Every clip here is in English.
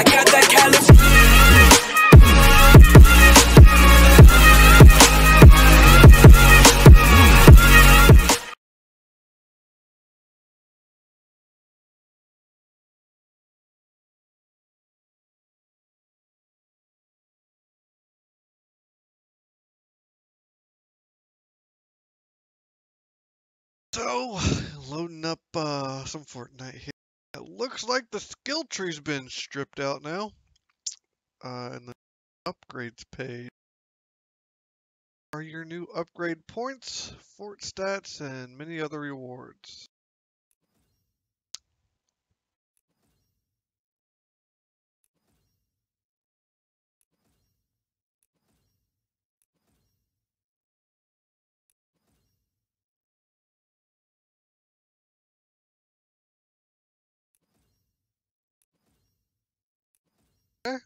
I got that callous. So, loading up some Fortnite here. It looks like the skill tree's been stripped out now. And the upgrades page are your new upgrade points, fort stats, and many other rewards. Okay.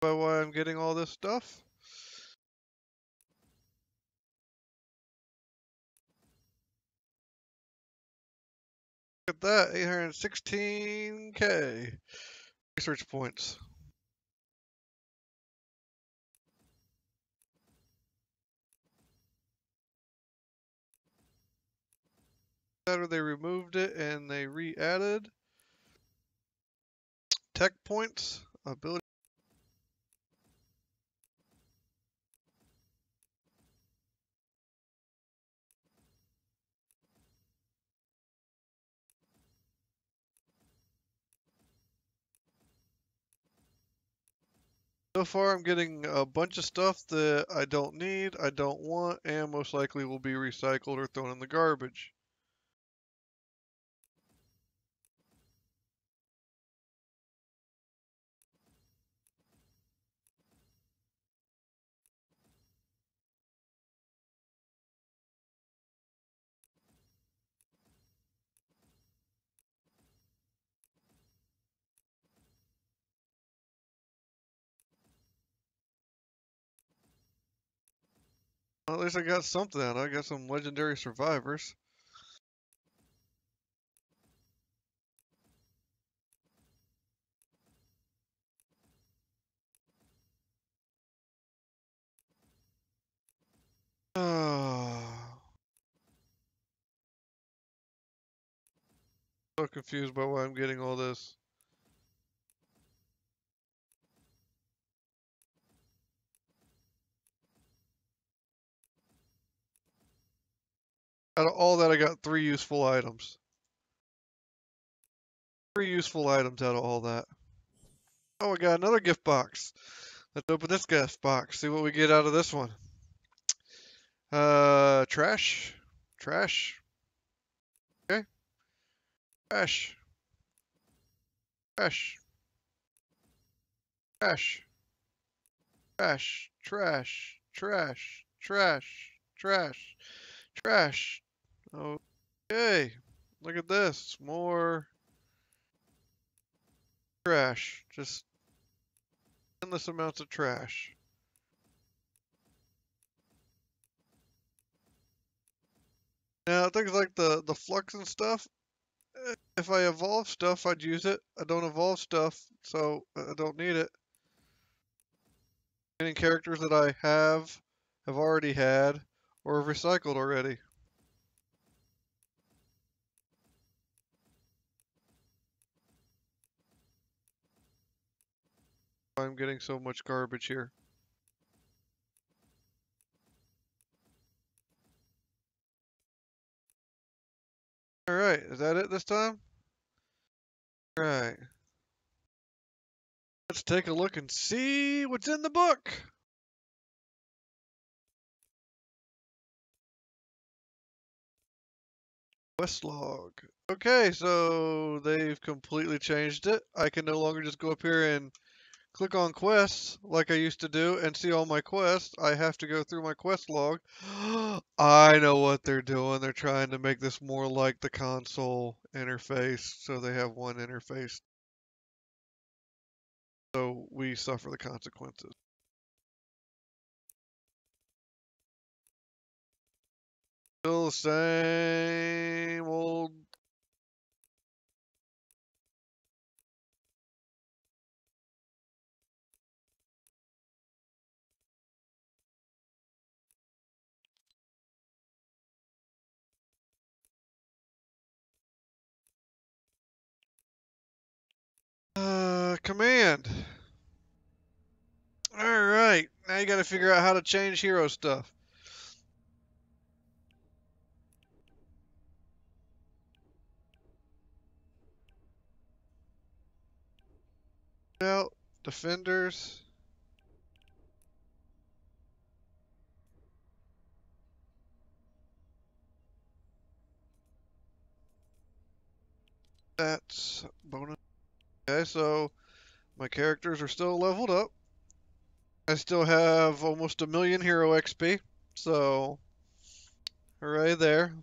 By why I'm getting all this stuff? Look at that, 816k research points. After they removed it and they re-added tech points, ability. So far I'm getting a bunch of stuff that I don't need, I don't want, and most likely will be recycled or thrown in the garbage. Well, at least I got something out of it. I got some legendary survivors. So confused by why I'm getting all this. Out of all that, I got 3 useful items. 3 useful items out of all that. Oh, I got another gift box. Let's open this gift box. See what we get out of this one. Trash. Trash. Okay. Trash. Trash. Trash. Trash. Trash. Trash. Trash. Trash. Trash. Okay. Look at this. More trash. Just endless amounts of trash. Now, things like the flux and stuff, if I evolve stuff, I'd use it. I don't evolve stuff, so I don't need it. Any characters that I have already had, or have recycled already. I'm getting so much garbage here. Alright, is that it this time? Alright. Let's take a look and see what's in the book! Quest log. Okay, so they've completely changed it. I can no longer just go up here and click on quests like I used to do and see all my quests. I have to go through my quest log. I know what they're doing. They're trying to make this more like the console interface, so they have one interface. So we suffer the consequences. Still the same old. Command. Alright, now you gotta figure out how to change hero stuff. Out, defenders. That's bonus. Okay, so my characters are still leveled up. I still have almost 1,000,000 hero XP, so hooray there.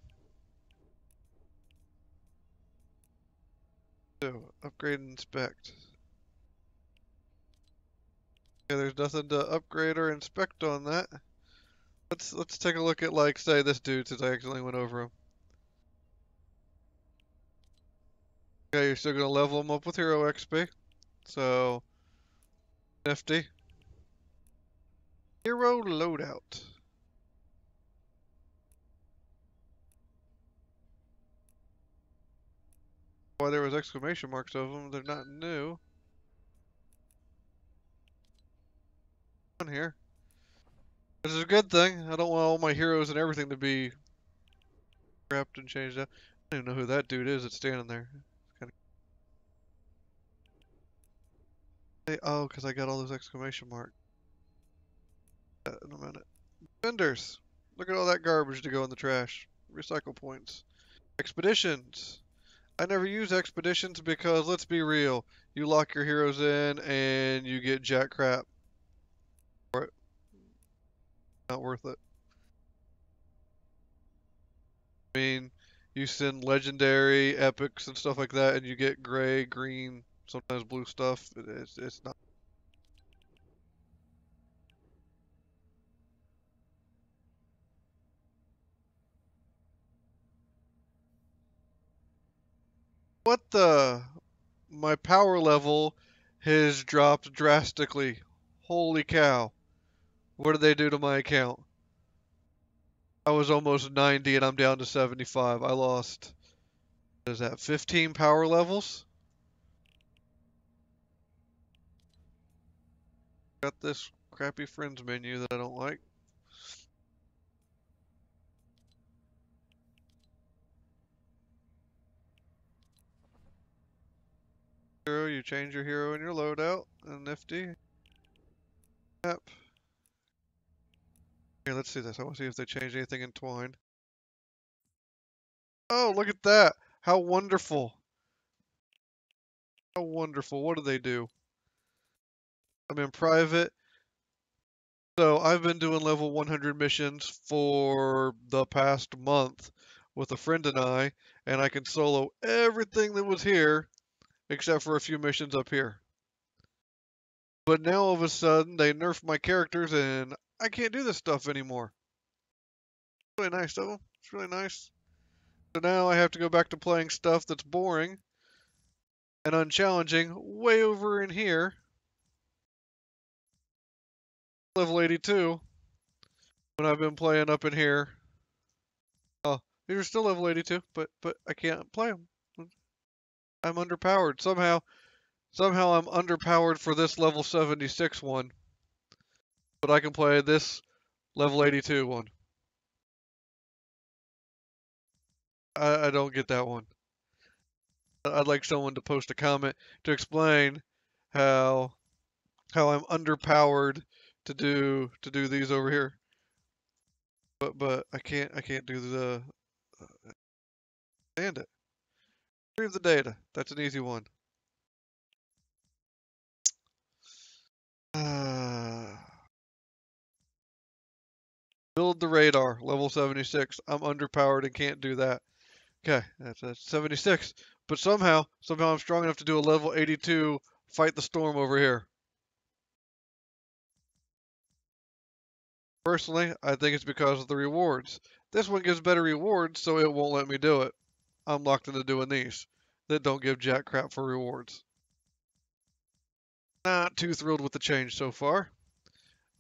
So, upgrade and inspect. Okay, there's nothing to upgrade or inspect on that. Let's take a look at, like, say this dude, since I accidentally went over him. Okay, you're still gonna level him up with hero XP, so nifty. Hero loadout. Why there was exclamation marks over them? They're not new. On here. Which is a good thing. I don't want all my heroes and everything to be wrapped and changed up. I don't even know who that dude is that's standing there. Oh, because I got all those exclamation marks. In a minute. Vendors. Look at all that garbage to go in the trash. Recycle points. Expeditions. I never use expeditions because, let's be real, you lock your heroes in and you get jack crap for it. Not worth it. I mean, you send legendary, epics, and stuff like that, and you get gray, green, sometimes blue stuff. It's not. What the? My power level has dropped drastically. Holy cow. What did they do to my account? I was almost 90 and I'm down to 75. I lost, what is that, 15 power levels? Got this crappy friends menu that I don't like. Hero, you change your hero in your loadout. And nifty. Yep. Here, let's see this. I want to see if they changed anything in Twine. Oh, look at that. How wonderful. How wonderful. What do they do? I'm in private. So I've been doing level 100 missions for the past month with a friend and I can solo everything that was here except for a few missions up here. But now all of a sudden they nerfed my characters and I can't do this stuff anymore. It's really nice though. It's really nice. So now I have to go back to playing stuff that's boring and unchallenging way over in here. Level 82 when I've been playing up in here. Oh, these are still level 82, but I can't play them. I'm underpowered. Somehow I'm underpowered for this level 76 one. But I can play this level 82 one. I don't get that one. I'd like someone to post a comment to explain how I'm underpowered to do these over here. But I can't do the stand it. Retrieve the data. That's an easy one. Build the radar, level 76. I'm underpowered and can't do that. Okay, that's 76. But somehow I'm strong enough to do a level 82 fight the storm over here. Personally, I think it's because of the rewards. This one gives better rewards, so it won't let me do it. I'm locked into doing these that don't give jack crap for rewards. Not too thrilled with the change so far.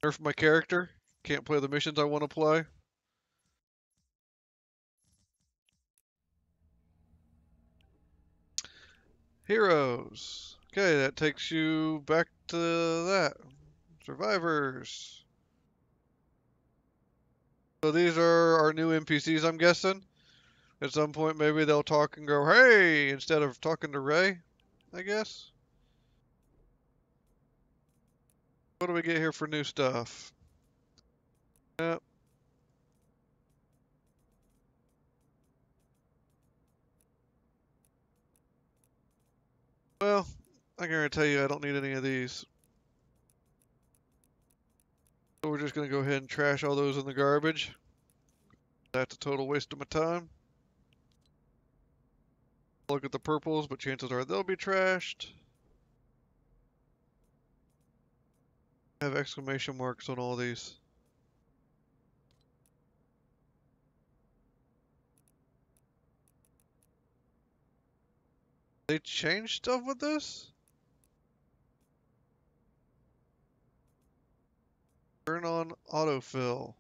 Nerf my character. Can't play the missions I want to play. Heroes. Okay, that takes you back to that. Survivors. So these are our new NPCs, I'm guessing. At some point, maybe they'll talk and go, hey, instead of talking to Ray, I guess. What do we get here for new stuff? Yep. Well, I can already tell you I don't need any of these. So we're just going to go ahead and trash all those in the garbage. That's a total waste of my time. Look at the purples, but chances are they'll be trashed. I have exclamation marks on all these. They changed stuff with this? Turn on autofill.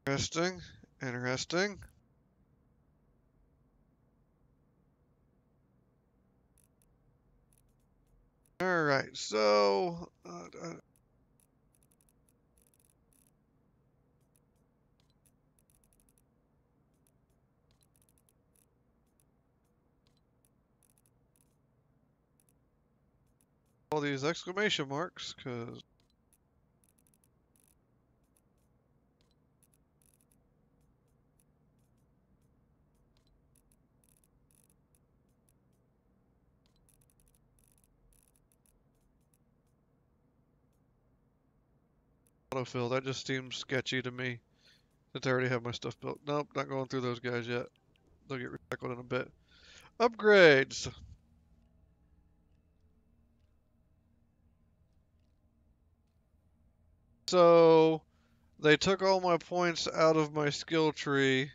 Interesting. Interesting. Alright, so... all these exclamation marks, because... autofill, that just seems sketchy to me. Since I already have my stuff built. Nope, not going through those guys yet. They'll get recycled in a bit. Upgrades! So, they took all my points out of my skill tree,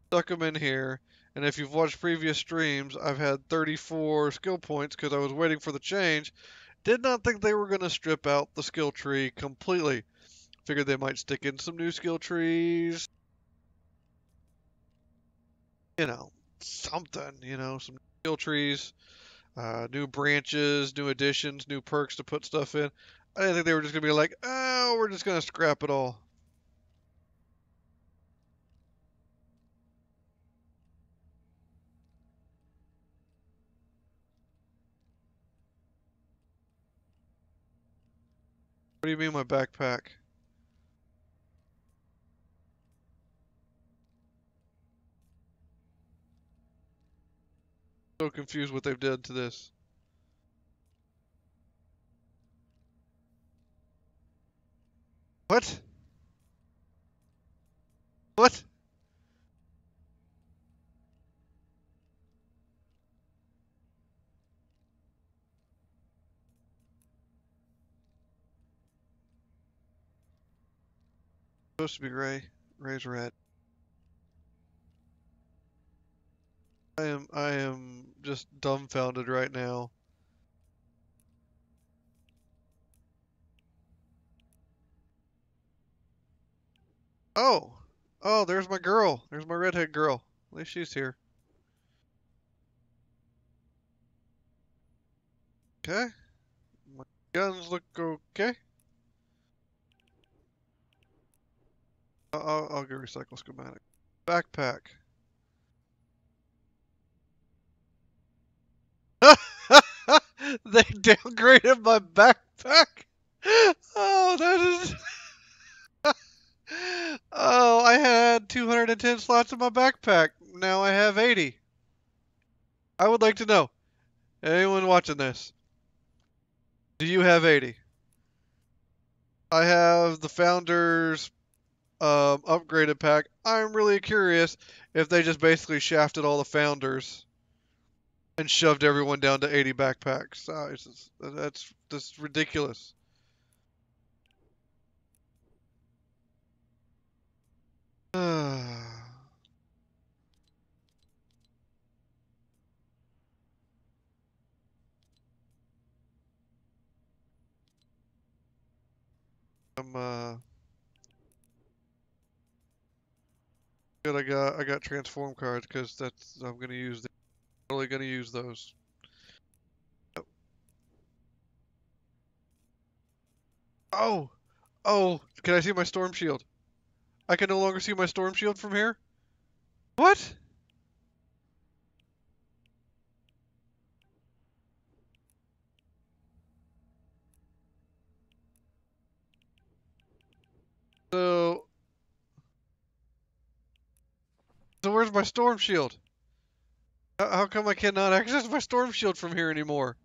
stuck them in here, and if you've watched previous streams, I've had 34 skill points because I was waiting for the change. Did not think they were going to strip out the skill tree completely. Figured they might stick in some new skill trees. You know, something, some skill trees, new branches, new additions, new perks to put stuff in. I didn't think they were just going to be like, oh, we're just going to scrap it all. What do you mean my backpack? So confused what they've done to this. What? What? Supposed to be Ray. Ray's red. I am just dumbfounded right now. Oh! Oh, there's my girl. There's my redhead girl. At least she's here. Okay. My guns look okay. I'll get recycle schematic. Backpack. They downgraded my backpack. Oh, that is. Oh, I had 210 slots in my backpack. Now I have 80. I would like to know. Anyone watching this? Do you have 80? I have the Founders upgraded pack. I'm really curious if they just basically shafted all the Founders and shoved everyone down to 80 backpacks. That's ridiculous. I'm good. I got transform cards because that's I'm gonna use. Totally gonna use those. Yep. Oh, oh! Can I see my storm shield? I can no longer see my storm shield from here. What? So, so where's my storm shield? How come I cannot access my storm shield from here anymore?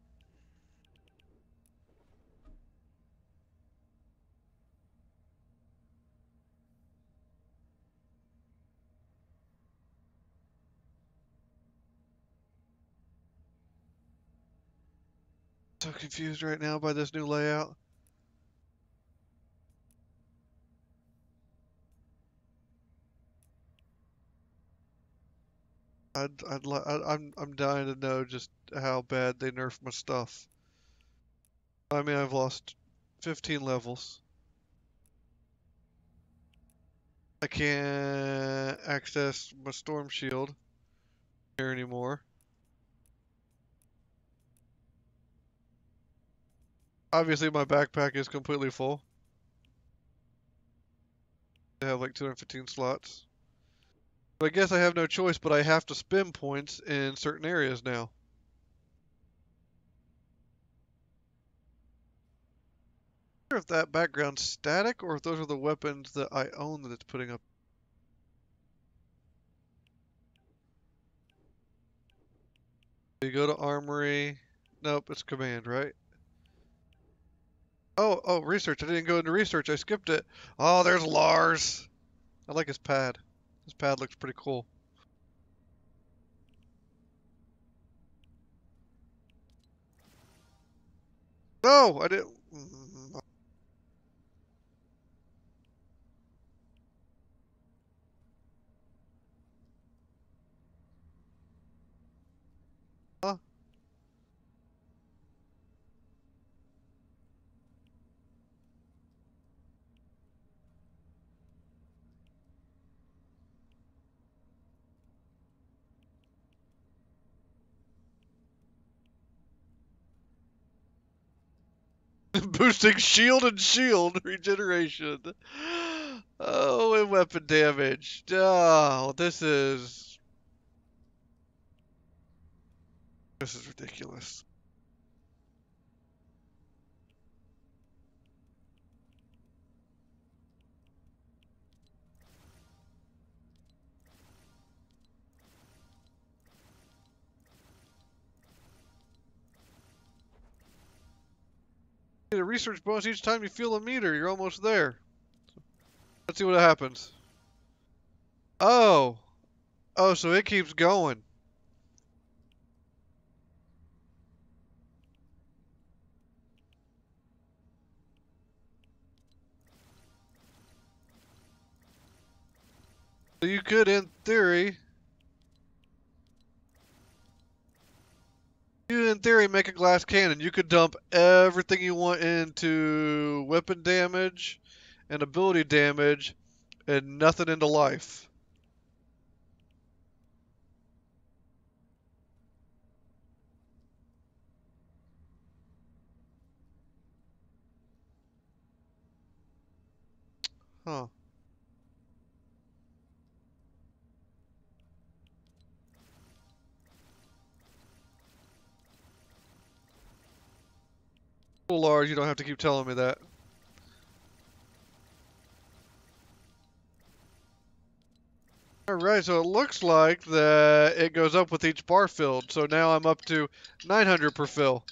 So confused right now by this new layout. I'm dying to know just how bad they nerfed my stuff. I mean, I've lost 15 levels. I can't access my storm shield here anymore. Obviously, my backpack is completely full. I have like 215 slots. So I guess I have no choice, but I have to spend points in certain areas now. I wonder if that background's static or if those are the weapons that I own that it's putting up. You go to armory. Nope, it's command, right? Oh, research. I didn't go into research. I skipped it. Oh, there's Lars. I like his pad. His pad looks pretty cool. No, I didn't. Huh? Boosting shield and shield regeneration. Oh, and weapon damage. Oh, this is ridiculous. Get a research bonus each time you feel a meter. You're almost there. Let's see what happens. Oh, oh, so it keeps going. So you could, in theory, make a glass cannon. You could dump everything you want into weapon damage and ability damage and nothing into life. Huh. Well, Lars, you don't have to keep telling me that. Alright, so it looks like that it goes up with each bar filled. So now I'm up to 900 per fill.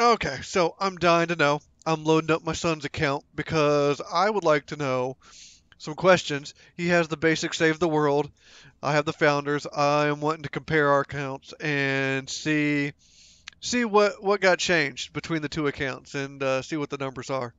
Okay, so I'm dying to know. I'm loading up my son's account because I would like to know some questions. He has the basic save the world. I have the founders. I am wanting to compare our accounts and see what got changed between the two accounts and see what the numbers are.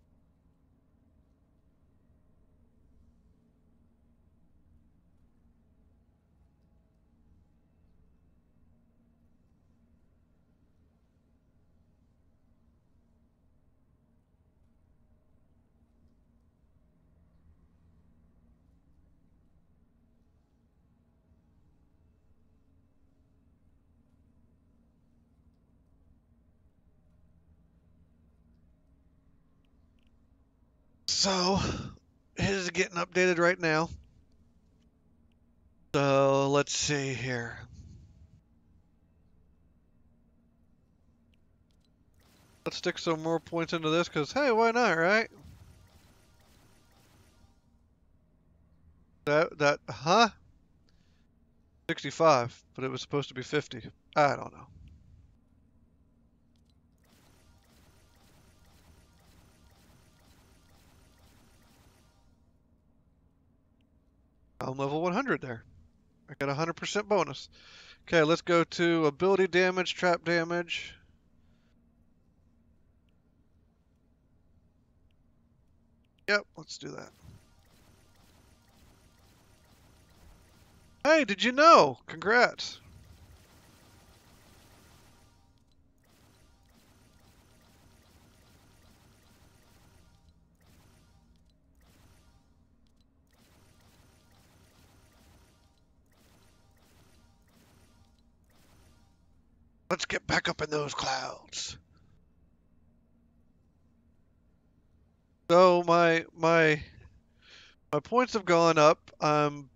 So, his is getting updated right now. So, let's see here. Let's stick some more points into this because, hey, why not, right? Huh? 65, but it was supposed to be 50. I don't know. I'm level 100 there. I got a 100% bonus. Okay, let's go to ability damage, trap damage. Yep, let's do that. Hey, did you know? Congrats. Let's get back up in those clouds. So my points have gone up. I'm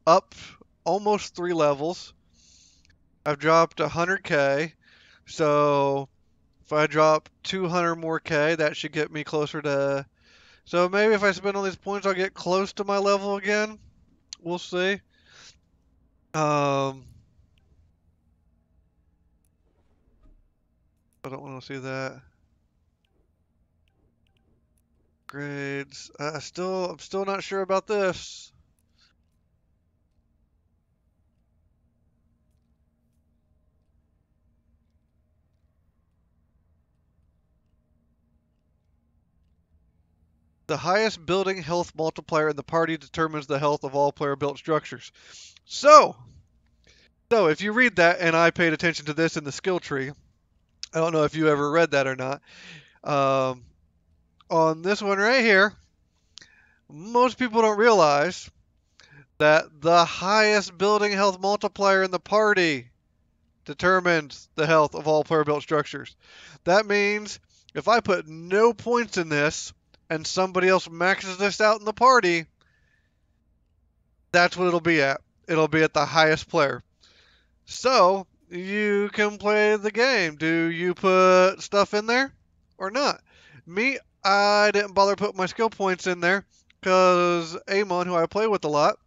up almost 3 levels. I've dropped 100k. So if I drop 200 more k, that should get me closer to. So maybe if I spend all these points, I'll get close to my level again. We'll see. I don't want to see that. Grades. I'm still not sure about this. The highest building health multiplier in the party determines the health of all player-built structures. So if you read that, and I paid attention to this in the skill tree, I don't know if you ever read that or not. On this one right here, most people don't realize that the highest building health multiplier in the party determines the health of all player-built structures. That means if I put no points in this and somebody else maxes this out in the party, that's what it'll be at. It'll be at the highest player. So you can play the game. Do you put stuff in there or not? Me, I didn't bother putting my skill points in there because Amon, who I play with a lot,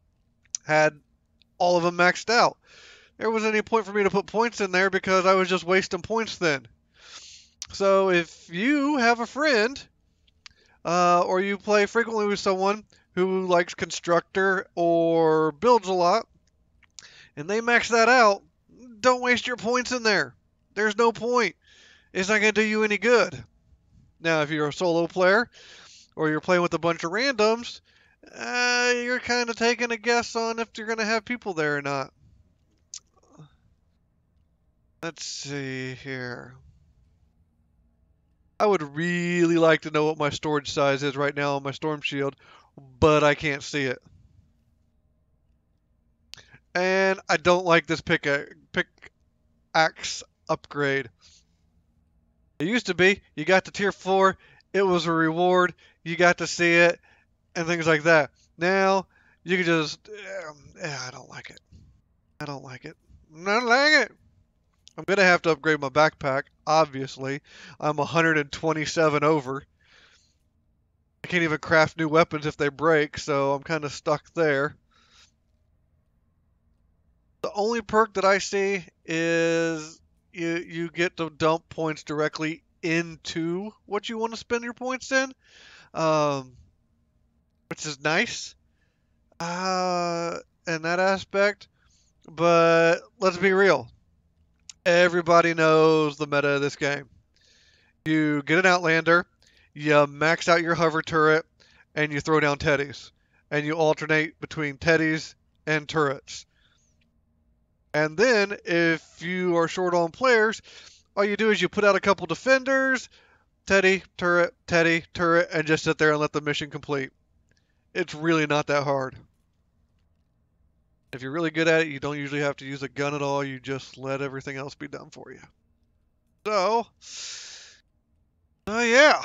had all of them maxed out. There wasn't any point for me to put points in there because I was just wasting points then. So if you have a friend or you play frequently with someone who likes constructor or builds a lot and they max that out, don't waste your points in there. There's no point. It's not going to do you any good. Now, if you're a solo player or you're playing with a bunch of randoms, you're kind of taking a guess on if you're going to have people there or not. Let's see here. I would really like to know what my storage size is right now on my Storm Shield, but I can't see it. And I don't like this pickaxe upgrade. It used to be, you got to tier 4, it was a reward, you got to see it, and things like that. Now, you can just, I don't like it. I don't like it. I don't like it. I'm going to have to upgrade my backpack, obviously. I'm 127 over. I can't even craft new weapons if they break, so I'm kind of stuck there. The only perk that I see is you get to dump points directly into what you want to spend your points in, um, which is nice in that aspect. But let's be real. Everybody knows the meta of this game. You get an Outlander, you max out your hover turret, and you throw down teddies. And you alternate between teddies and turrets. And then, if you are short on players, all you do is you put out a couple defenders, teddy, turret, and just sit there and let the mission complete. It's really not that hard. If you're really good at it, you don't usually have to use a gun at all. You just let everything else be done for you. So, yeah.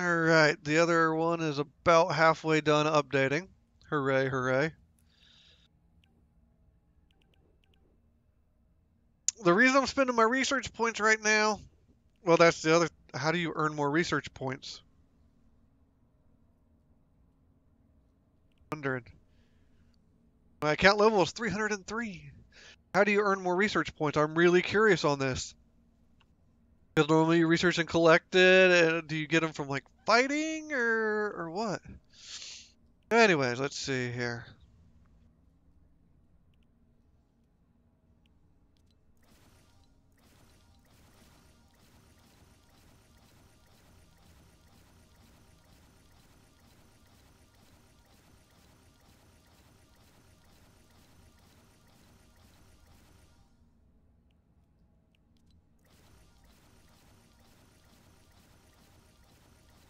Alright, the other one is about halfway done updating. Hooray, hooray. The reason I'm spending my research points right now, well, that's the other, how do you earn more research points? 100. My account level is 303. How do you earn more research points? I'm really curious on this. Because normally you research and collect it, and do you get them from like fighting or what? Anyways, let's see here.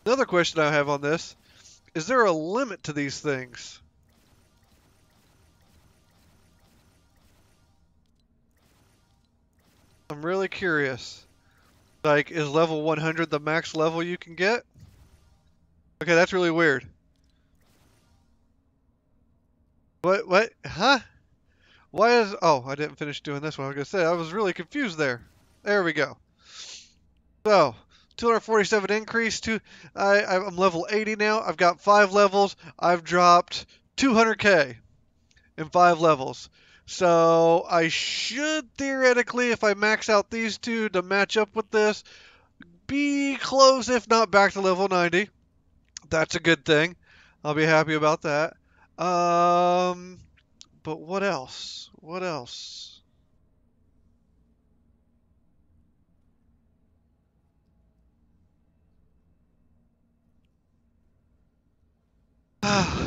Another question I have on this, is there a limit to these things? I'm really curious. Like, is level 100 the max level you can get? Okay, that's really weird. What? Huh? Why is... Oh, I didn't finish doing this one. I was going to say, I was really confused there. There we go. So, 247 increase to... I'm level 80 now. I've got 5 levels. I've dropped 200k in 5 levels. So, I should theoretically, if I max out these two to match up with this, be close, if not back to level 90. That's a good thing. I'll be happy about that. But what else? What else?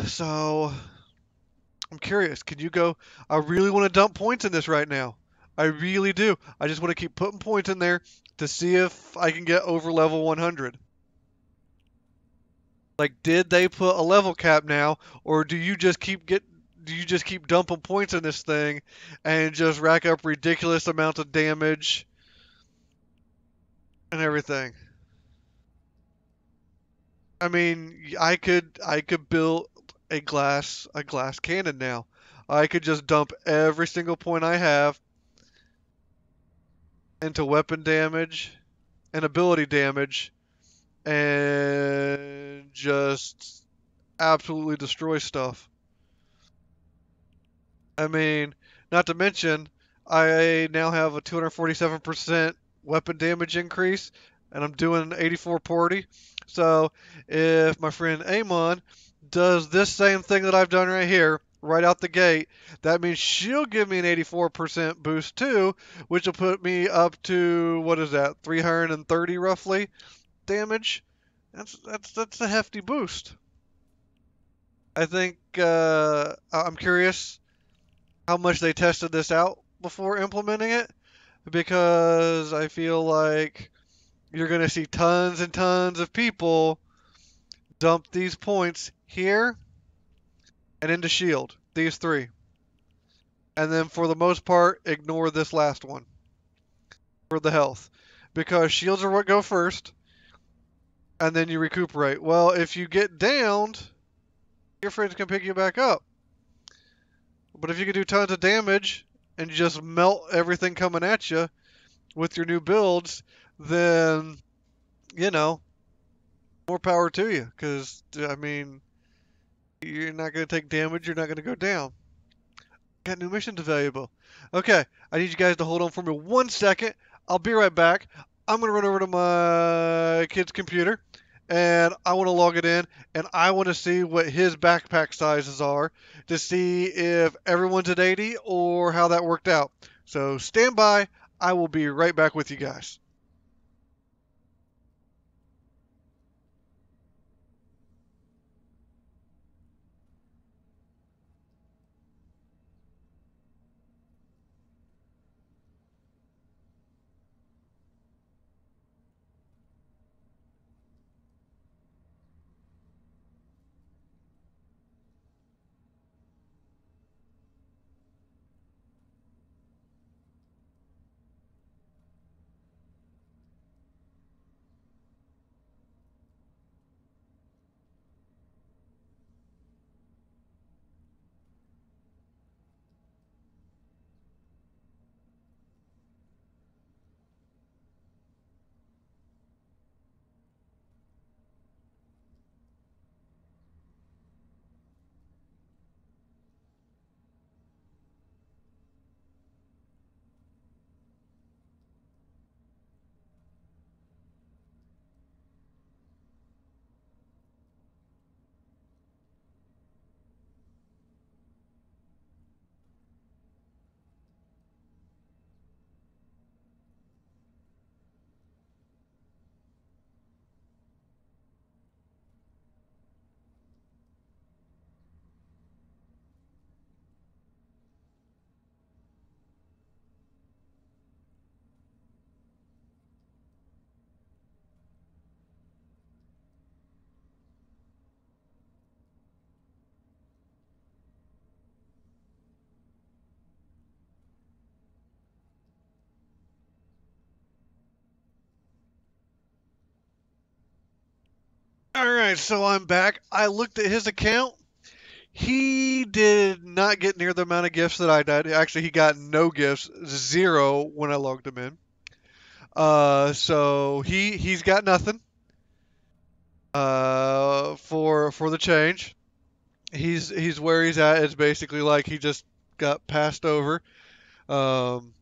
So, I'm curious. Can you go? I really want to dump points in this right now. I really do. I just want to keep putting points in there to see if I can get over level 100. Like, did they put a level cap now, or do you just keep dumping points in this thing and just rack up ridiculous amounts of damage and everything? I mean, I could build a glass cannon now. I could just dump every single point I have into weapon damage and ability damage and just absolutely destroy stuff. I mean, not to mention, I now have a 247% weapon damage increase, and I'm doing 84 party. So, if my friend Amon does this same thing that I've done right here, right out the gate, that means she'll give me an 84% boost too, which will put me up to, what is that, 330 roughly damage? That's a hefty boost. I think, I'm curious how much they tested this out before implementing it, because I feel like you're going to see tons and tons of people dump these points here and into shield, these three. And then for the most part, ignore this last one for the health, because shields are what go first, and then you recuperate. Well, if you get downed, your friends can pick you back up. But if you can do tons of damage and just melt everything coming at you, with your new builds, then, you know, more power to you. Because, I mean, you're not going to take damage, you're not going to go down. Got new missions available. Okay, I need you guys to hold on for me 1 second. I'll be right back. I'm going to run over to my kid's computer, and I want to log it in, and I want to see what his backpack sizes are to see if everyone's at 80 or how that worked out. So stand by. I will be right back with you guys. All right, so I'm back. I looked at his account. He did not get near the amount of gifts that I did. Actually, he got no gifts, zero when I logged him in. So he's got nothing. For the change, he's where he's at. It's basically like he just got passed over. Um,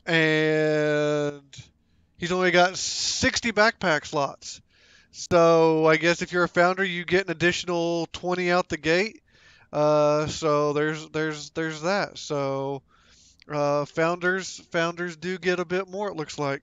and he's only got 60 backpack slots. So I guess if you're a founder, you get an additional 20 out the gate. So there's that. So founders do get a bit more. It looks like.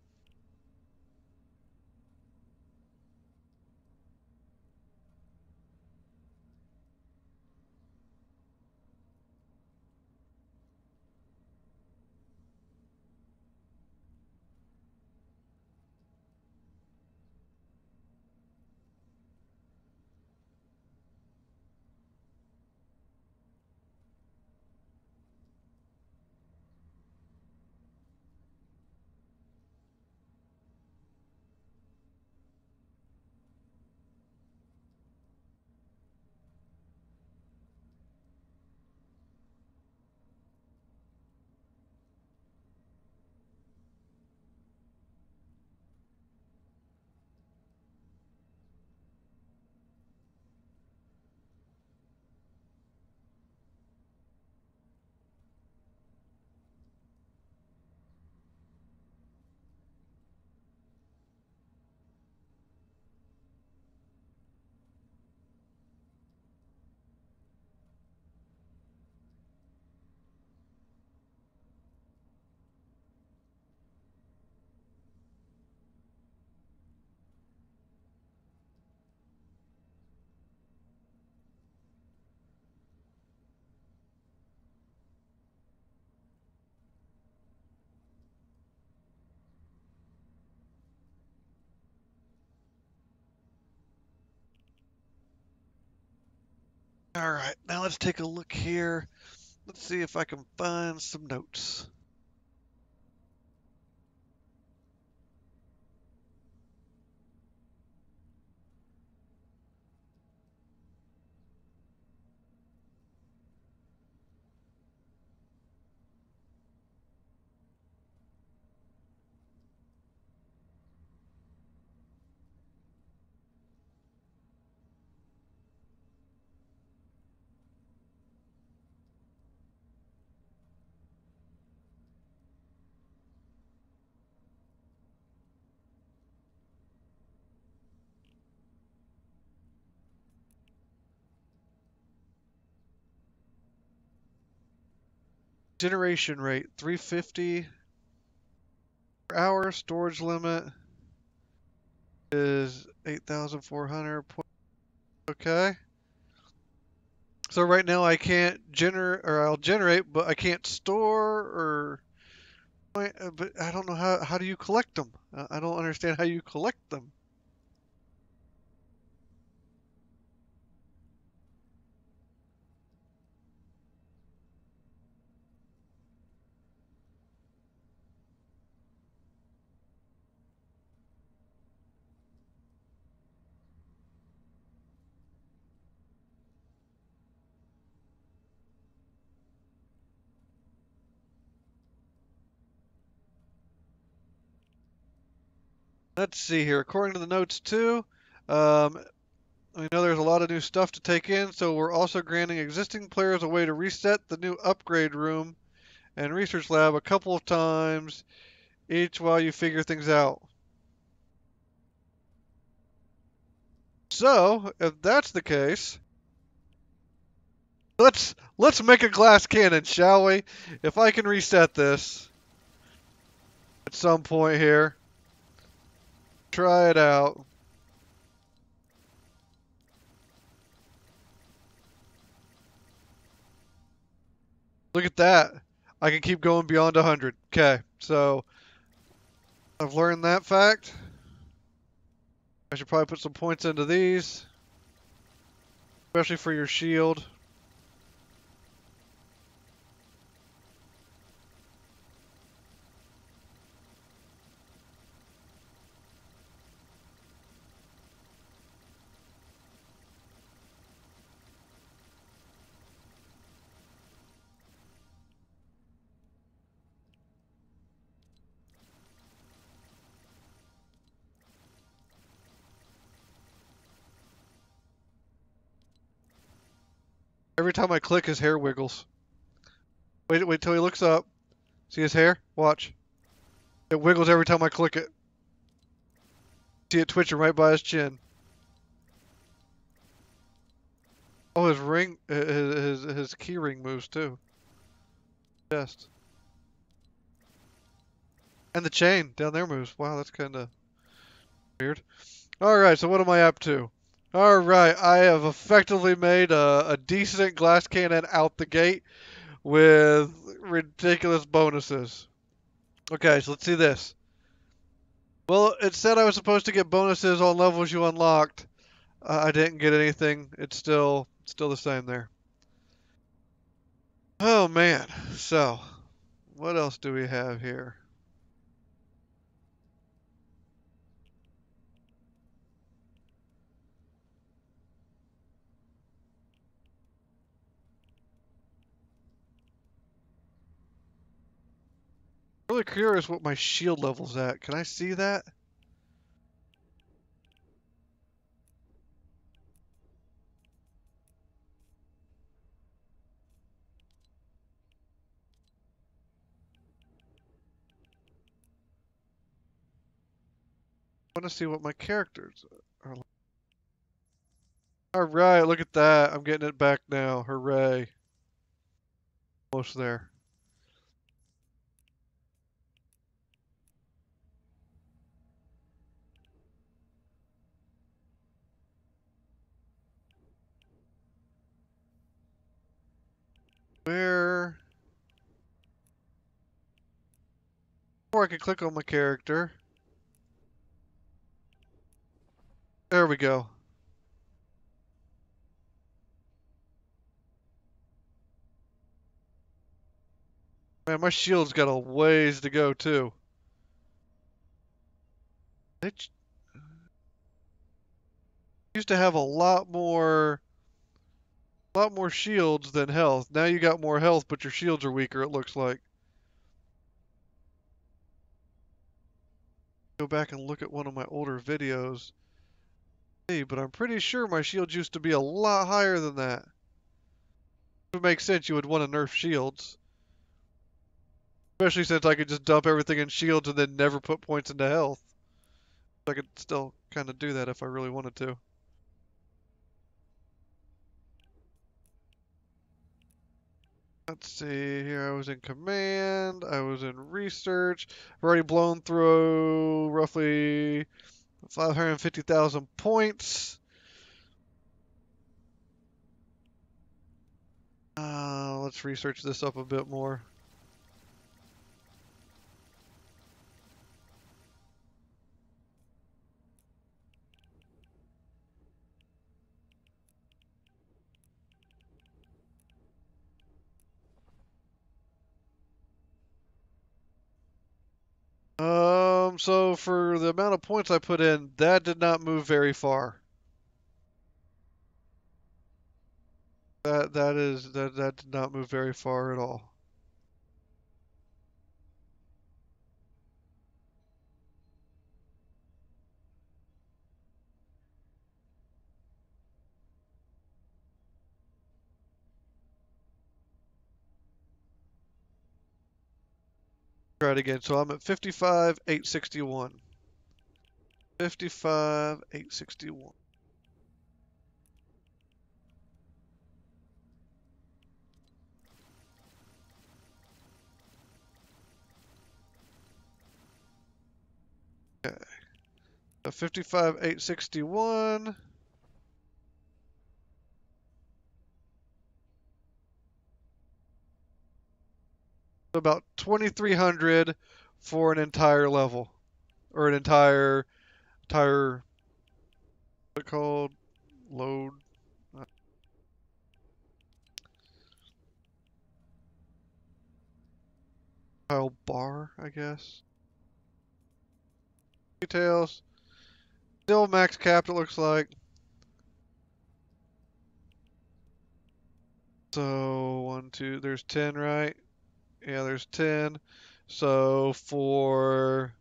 All right, now let's take a look here. Let's see if I can find some notes. Generation rate 350 per hour. Storage limit is 8,400. Okay. So right now I can't generate, or I'll generate, but I can't store, or but I don't know how do you collect them? I don't understand how you collect them. Let's see here. According to the notes too, we know there's a lot of new stuff to take in, so we're also granting existing players a way to reset the new upgrade room and research lab a couple of times each while you figure things out. So, if that's the case, let's make a glass cannon, shall we? If I can reset this at some point here, try it out. Look at that. I can keep going beyond 100. Okay, so I've learned that fact. I should probably put some points into these, especially for your shield. Every time I click, his hair wiggles. Wait till he looks up. See his hair? Watch. It wiggles every time I click it. See it twitching right by his chin. Oh, his ring, his key ring moves too. Chest. And the chain down there moves. Wow, that's kind of weird. Alright, so what am I up to? Alright, I have effectively made a decent glass cannon out the gate with ridiculous bonuses. Okay, so let's see this. Well, it said I was supposed to get bonuses on levels you unlocked. I didn't get anything. It's still the same there. Oh man. So, what else do we have here? Really curious what my shield level's at. Can I see that? I want to see what my characters are like. Alright, look at that. I'm getting it back now. Hooray. Almost there. Where? Or I can click on my character. There we go. Man, my shield's got a ways to go too. It used to have a lot more shields than health. Now you got more health, but your shields are weaker, it looks like. Go back and look at one of my older videos. Hey, but I'm pretty sure my shields used to be a lot higher than that. It would make sense you would want to nerf shields. Especially since I could just dump everything in shields and then never put points into health. I could still kind of do that if I really wanted to. Let's see here. I was in command. I was in research. I've already blown through roughly 550,000 points. Let's research this up a bit more. So for the amount of points I put in, that did not move very far. That did not move very far at all. Try it again. So I'm at 55,861. 55,861. Okay. So 55,861. About 2,300 for an entire level, or an entire what's it called? Load. Tile bar, I guess. Details. Still max capped, it looks like. So, 1, 2, there's 10, right? Yeah, there's 10. So, for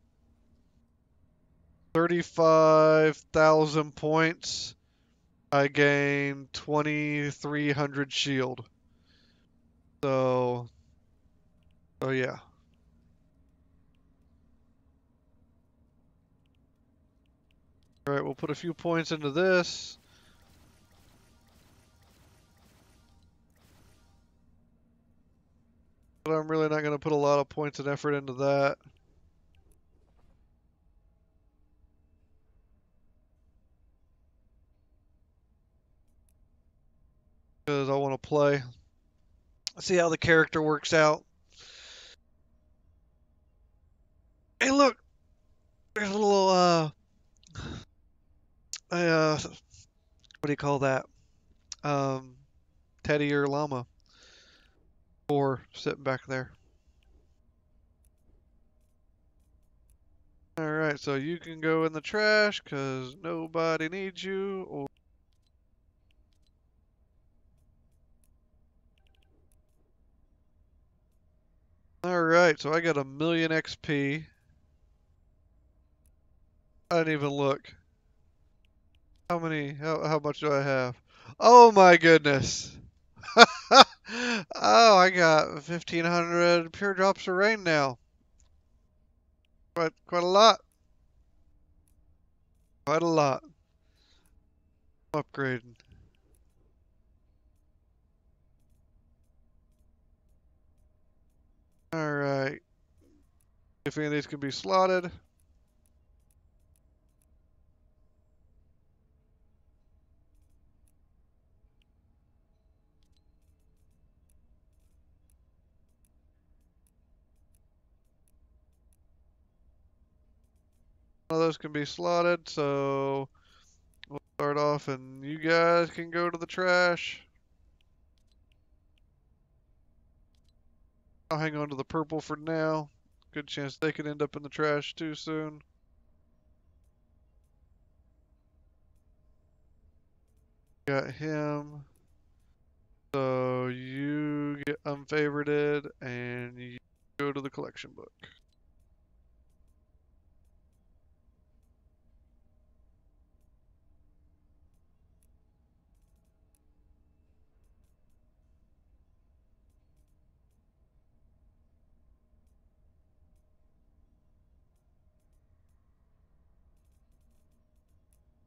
35,000 points, I gain 2,300 shield. So yeah. Alright, we'll put a few points into this. But I'm really not going to put a lot of points and effort into that. Because I want to play. See how the character works out. Hey, look! There's a little, what do you call that? Teddy or llama. Or sitting back there. Alright, so you can go in the trash because nobody needs you. Alright, so I got 1,000,000 XP. I didn't even look. How much do I have? Oh my goodness. Oh, I got 1,500 pure drops of rain now. Quite a lot. Quite a lot. Upgrading. Alright. If any of these can be slotted. One of those can be slotted, so we'll start off and you guys can go to the trash. I'll hang on to the purple for now. Good chance they could end up in the trash too soon. Got him. So you get unfavorited and you go to the collection book.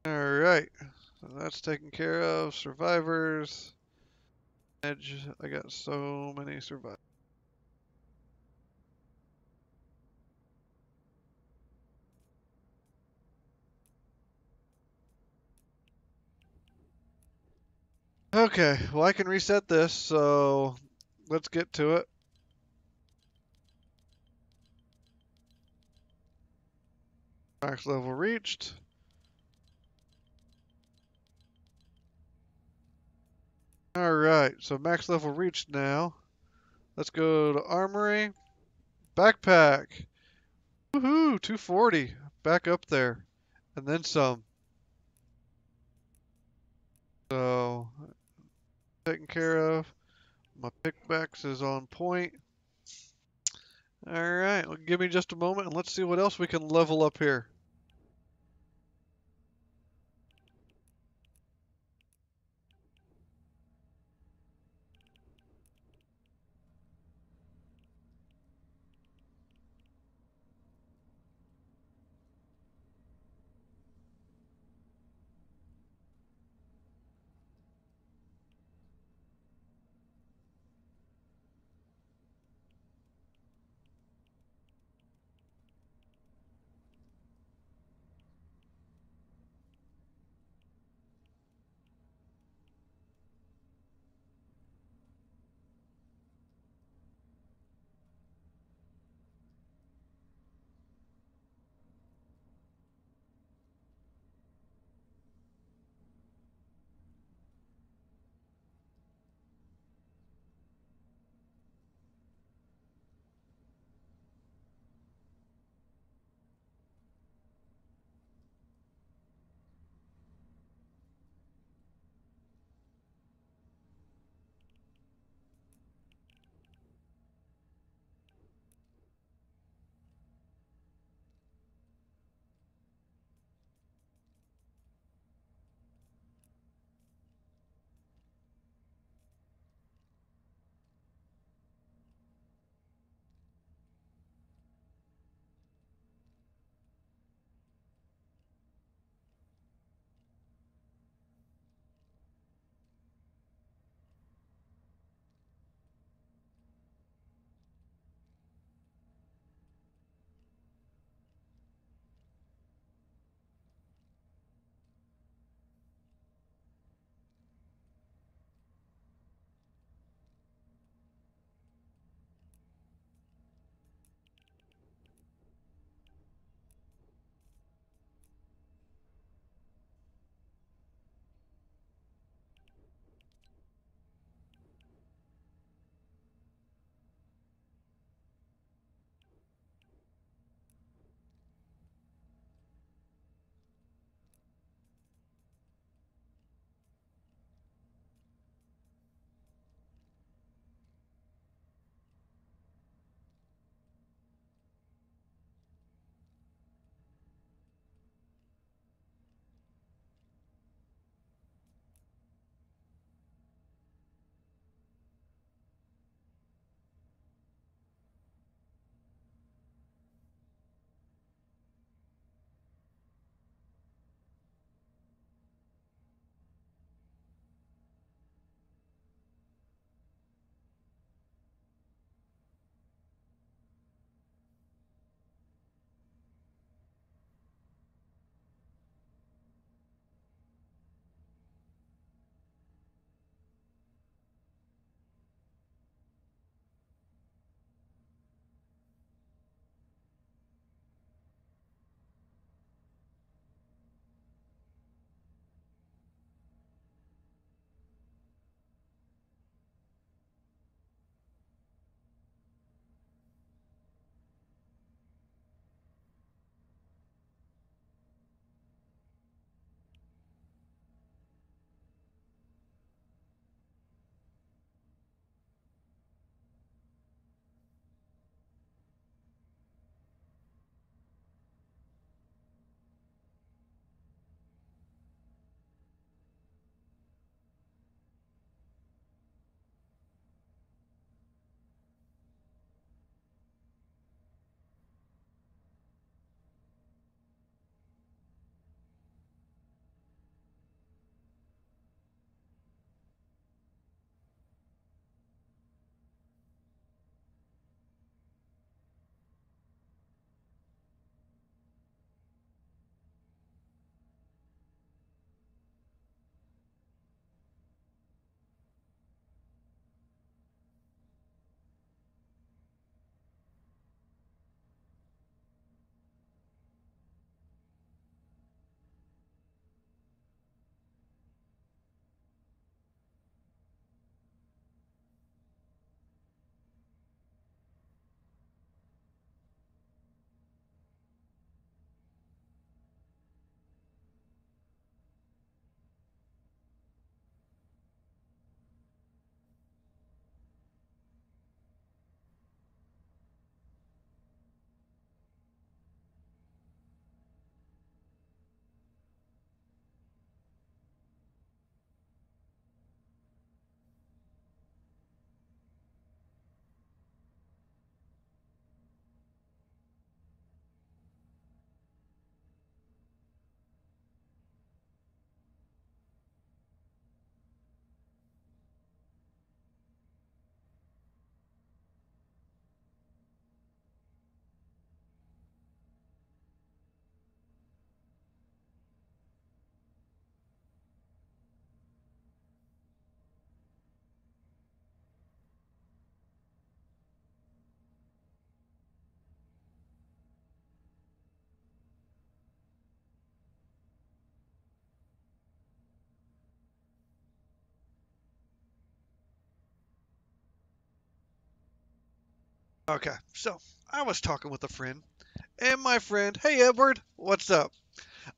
Alright, so that's taken care of. Survivors. Edge. I got so many survivors. Okay, well I can reset this, so let's get to it. Max level reached. Alright, so max level reached now. Let's go to armory. Backpack. Woohoo, 240. Back up there. And then some. So, taken care of. My pickaxe is on point. Alright, well, give me just a moment and let's see what else we can level up here. Okay, so I was talking with a friend, and my friend, hey Edward, what's up?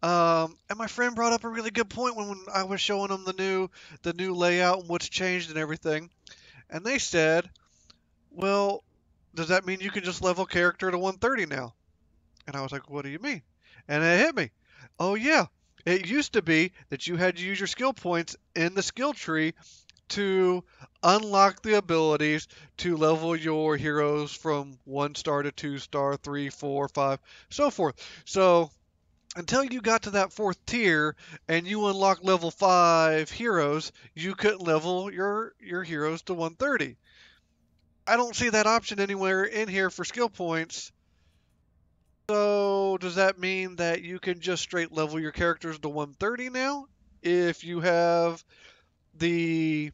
And my friend brought up a really good point when I was showing them the new layout and what's changed and everything. And they said, well, does that mean you can just level character to 130 now? And I was like, what do you mean? And it hit me. Oh yeah, it used to be that you had to use your skill points in the skill tree to unlock the abilities to level your heroes from 1 star to 2 star, 3, 4, 5, so forth. So until you got to that fourth tier and you unlock level 5 heroes, you couldn't level your heroes to 130. I don't see that option anywhere in here for skill points. So does that mean that you can just straight level your characters to 130 now if you have the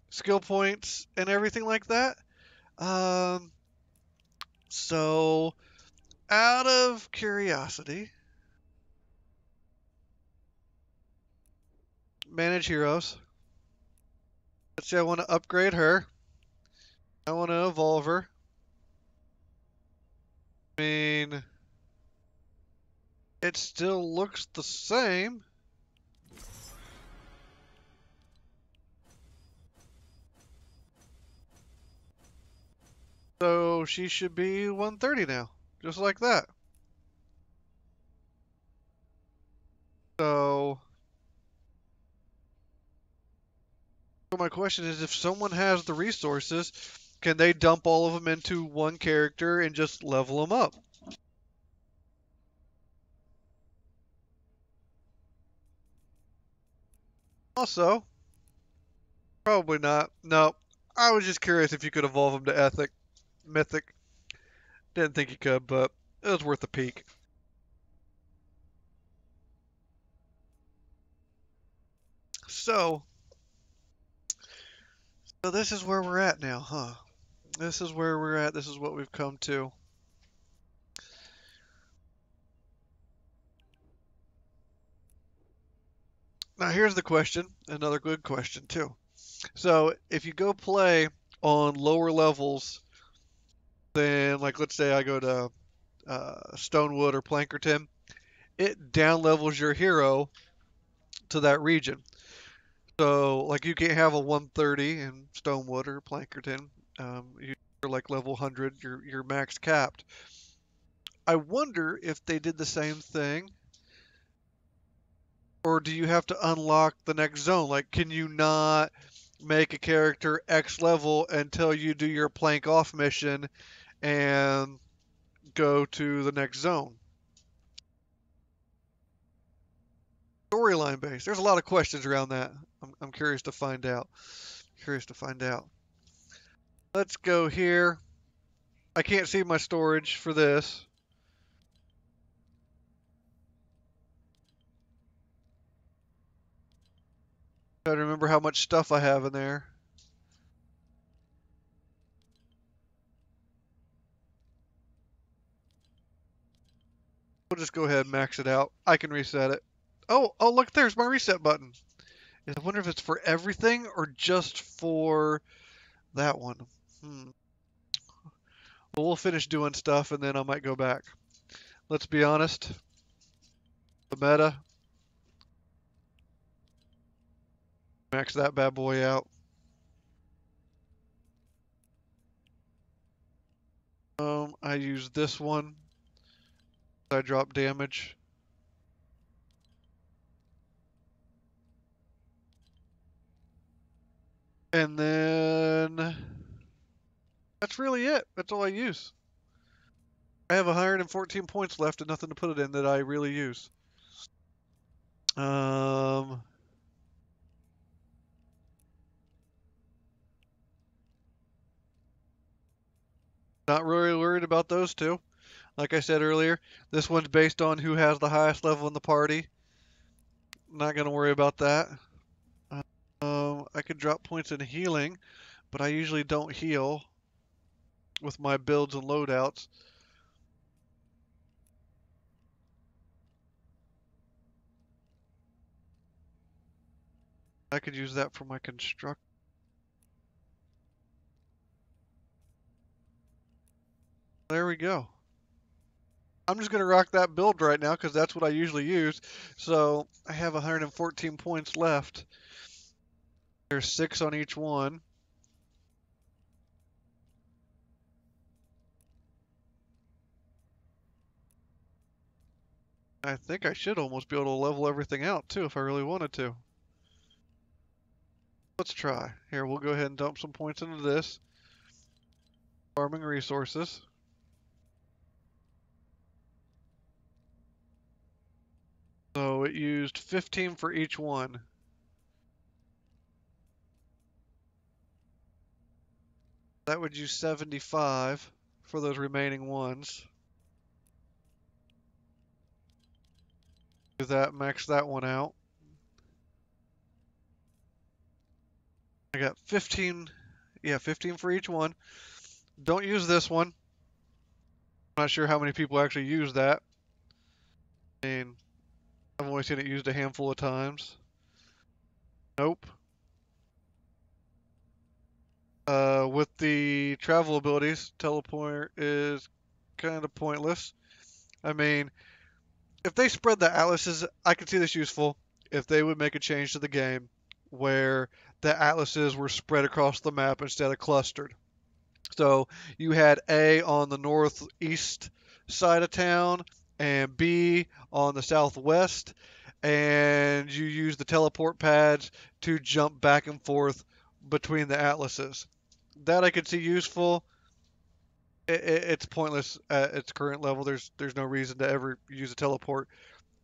skill points and everything like that? Um, so out of curiosity, manage heroes. Let's say I want to upgrade her. I want to evolve her. I mean, it still looks the same. So she should be 130 now, just like that. So my question is, if someone has the resources, can they dump all of them into one character and just level them up? Also, probably not. No, I was just curious if you could evolve them to ethic, mythic. Didn't think you could, but it was worth a peek. So, so this is where we're at now, huh? This is where we're at. This is what we've come to. Now, here's the question. Another good question, too. So, if you go play on lower levels than, like, let's say I go to Stonewood or Plankerton, it down levels your hero to that region. So, like, you can't have a 130 in Stonewood or Plankerton. You're like level 100, you're max capped. I wonder if they did the same thing, or do you have to unlock the next zone? Like, can you not make a character X level until you do your plank off mission and go to the next zone? Storyline based. There's a lot of questions around that. I'm curious to find out. Curious to find out. Let's go here. I can't see my storage for this. Try to remember how much stuff I have in there. We'll just go ahead and max it out. I can reset it. Oh, look, there's my reset button. I wonder if it's for everything or just for that one. Well, we'll finish doing stuff and then I might go back. Let's be honest. The meta. Max that bad boy out. I use this one. I drop damage. And then that's really it. That's all I use. I have 114 points left and nothing to put it in that I really use. Not really worried about those two. Like I said earlier, this one's based on who has the highest level in the party. Not gonna worry about that. I could drop points in healing, but I usually don't heal with my builds and loadouts. I could use that for my construct. There we go. I'm just going to rock that build right now because that's what I usually use. So I have 114 points left. There's 6 on each one. I think I should almost be able to level everything out too if I really wanted to. Let's try. Here, we'll go ahead and dump some points into this. Farming resources. So it used 15 for each one. That would use 75 for those remaining ones. Do that, max that one out. I got 15, yeah, 15 for each one. Don't use this one. I'm not sure how many people actually use that. I mean, I've only seen it used a handful of times. Nope. With the travel abilities, teleport is kind of pointless. I mean, if they spread the atlases, I could see this useful if they would make a change to the game where the atlases were spread across the map instead of clustered. So you had A on the northeast side of town and B on the southwest, and you use the teleport pads to jump back and forth between the atlases. That I could see useful. It's pointless at its current level. There's no reason to ever use a teleport.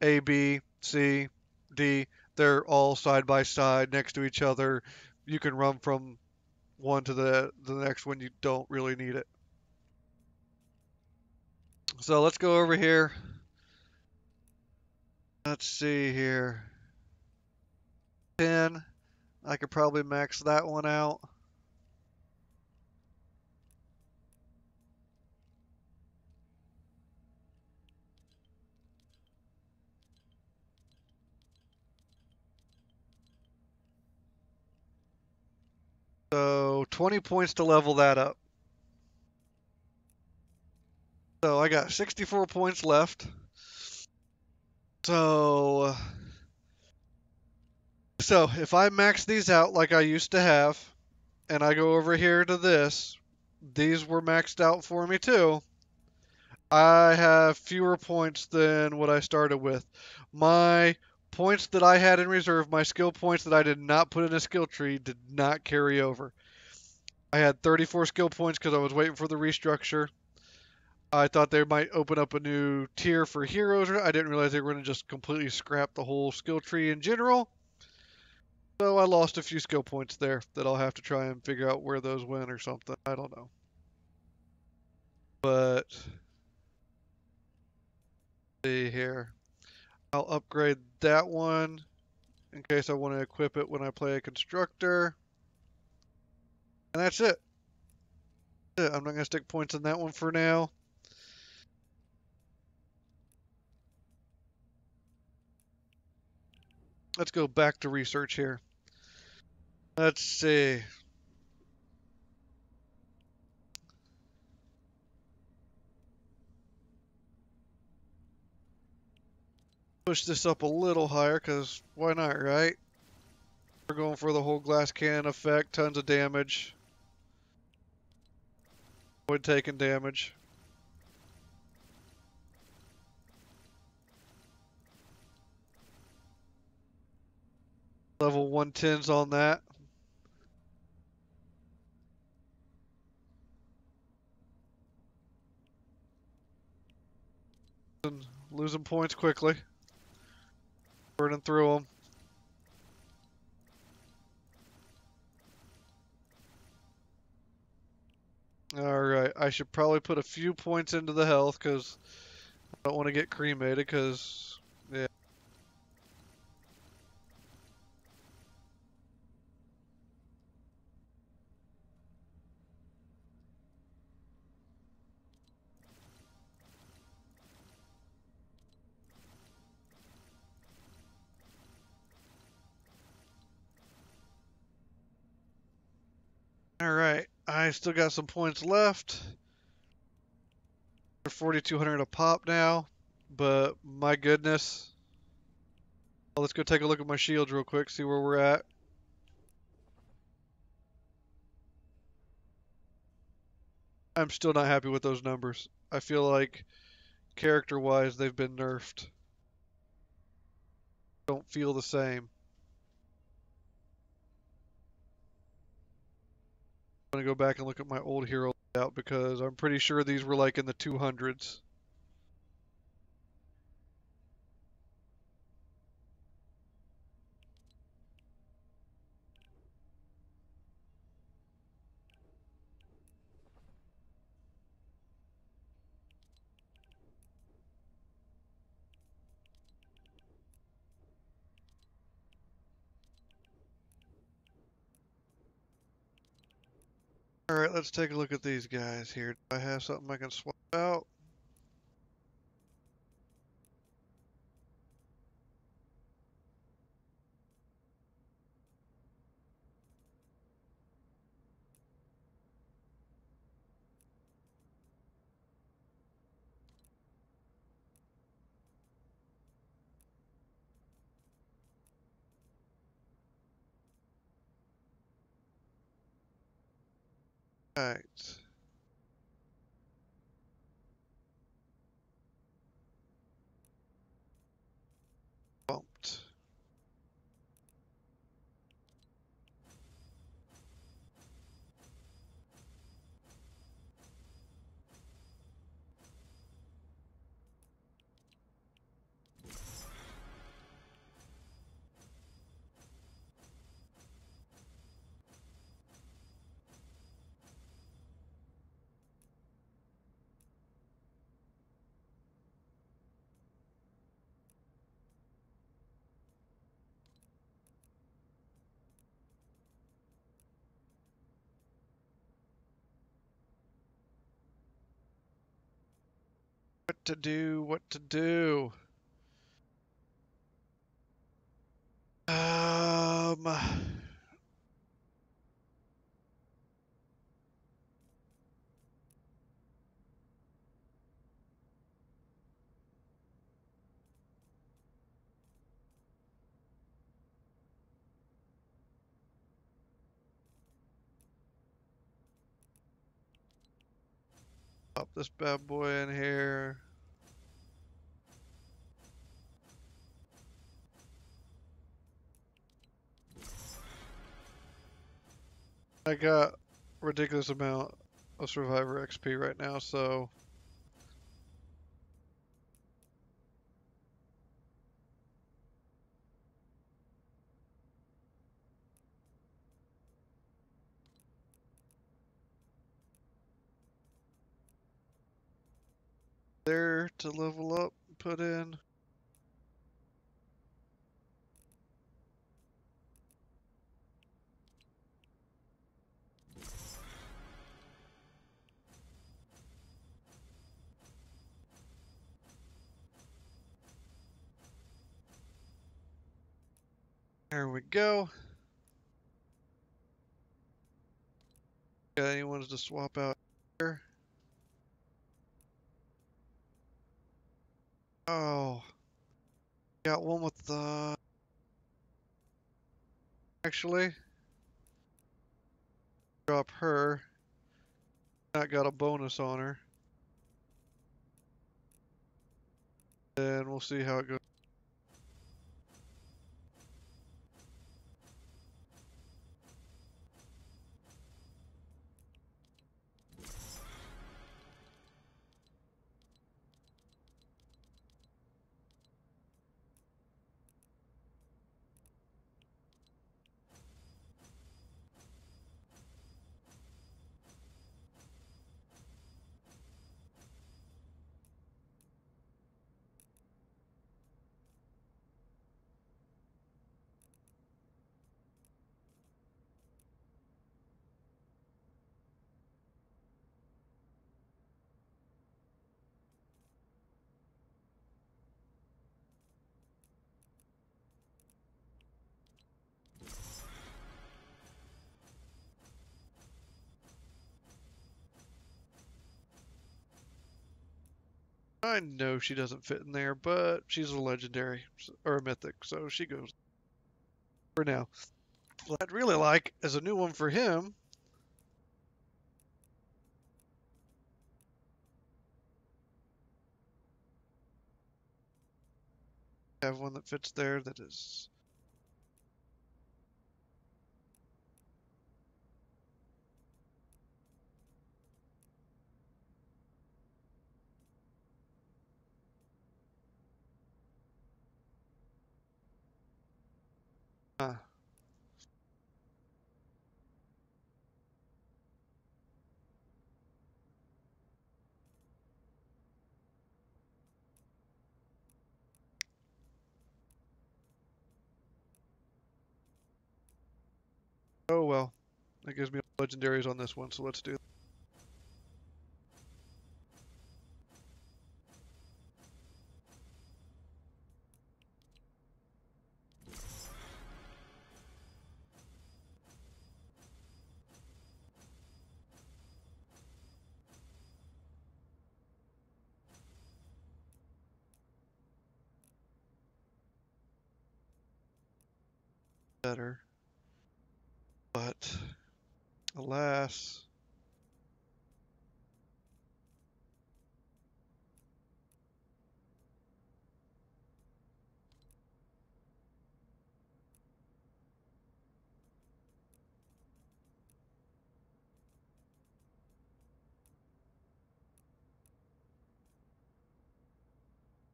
A, B, C, D, they're all side by side next to each other. You can run from one to the next when you don't really need it. So let's go over here. Let's see here. 10. I could probably max that one out. So 20 points to level that up. So I got 64 points left. So if I max these out like I used to have, and I go over here to this, these were maxed out for me too. I have fewer points than what I started with. My points that I had in reserve, my skill points that I did not put in a skill tree, did not carry over. I had 34 skill points because I was waiting for the restructure. I thought they might open up a new tier for heroes. I didn't realize they were going to just completely scrap the whole skill tree in general. So I lost a few skill points there that I'll have to try and figure out where those went or something. I don't know. But see here. I'll upgrade that one in case I want to equip it when I play a constructor. And that's it. I'm not going to stick points in that one for now. Let's go back to research here. Let's see. Push this up a little higher because why not, right? We're going for the whole glass cannon effect. Tons of damage. Avoid taking damage. Level 110's on that. And losing points quickly. Burning through them. Alright, I should probably put a few points into the health because I don't want to get cremated because, yeah. Alright, I still got some points left. They're 4,200 a pop now, but my goodness. Well, let's go take a look at my shields real quick, see where we're at. I'm still not happy with those numbers. I feel like character-wise they've been nerfed. Don't feel the same. I'm gonna go back and look at my old hero layout because I'm pretty sure these were like in the 200s. Alright, let's take a look at these guys here. Do I have something I can swap out? Alright. Bumped. What to do, what to do. Pop this bad boy in here. I got a ridiculous amount of Survivor XP right now, so there to level up, put in. There we go. Got any ones to swap out here? Oh, got one with the. Actually, drop her. Not got a bonus on her. And we'll see how it goes. I know she doesn't fit in there, but she's a legendary or a mythic, so she goes for now. What I'd really like is a new one for him. Have one that fits there that is. Oh well. That gives me legendaries on this one, so let's do. Better. But alas.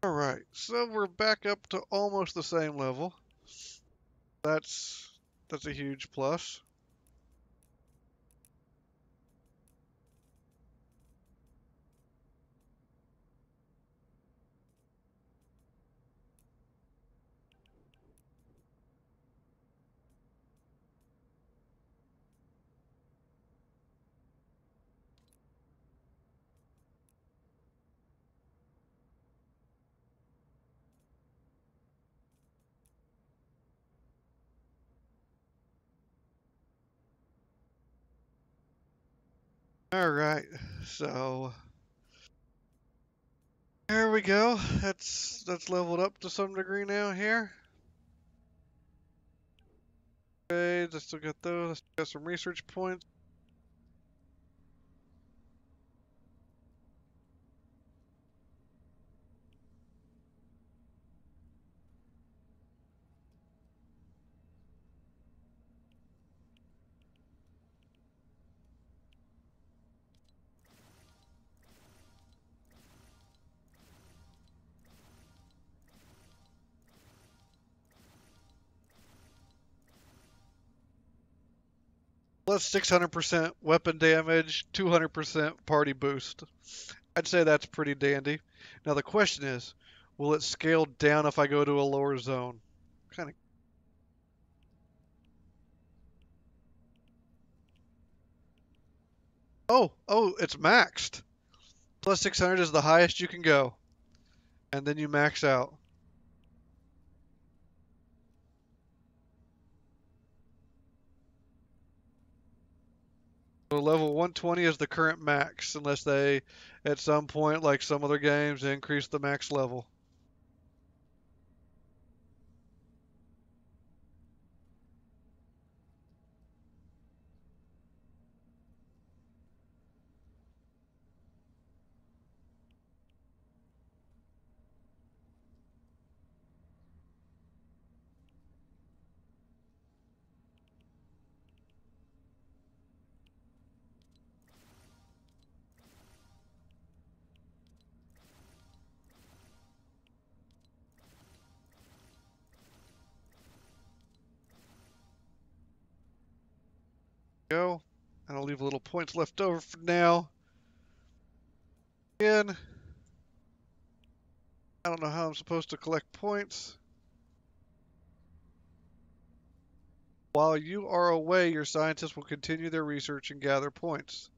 Alright, so we're back up to almost the same level. That's a huge plus. Alright, so here we go. That's leveled up to some degree now here. Okay, I still got those. I still got some research points. Plus 600% weapon damage, 200% party boost. I'd say that's pretty dandy. Now the question is, will it scale down if I go to a lower zone? Kind of. Oh, it's maxed. Plus 600 is the highest you can go. And then you max out. So level 120 is the current max, unless they, at some point, like some other games, increase the max level. Go. And I'll leave a little points left over for now. Again, I don't know how I'm supposed to collect points. While you are away, your scientists will continue their research and gather points.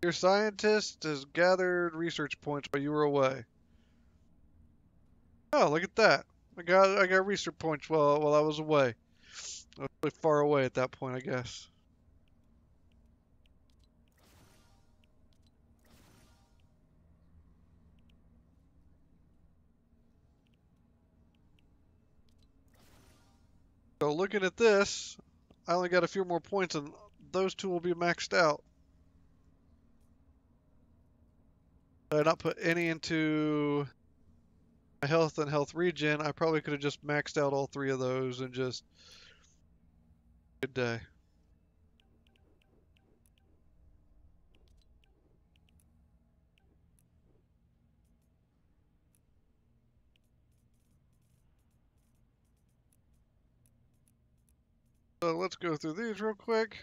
Your scientist has gathered research points while you were away. Oh, look at that. I got research points while I was away. really far away at that point, I guess. So looking at this, I only got a few more points and those two will be maxed out. I not put any into my health and health regen. I probably could have just maxed out all three of those and just good day. So let's go through these real quick.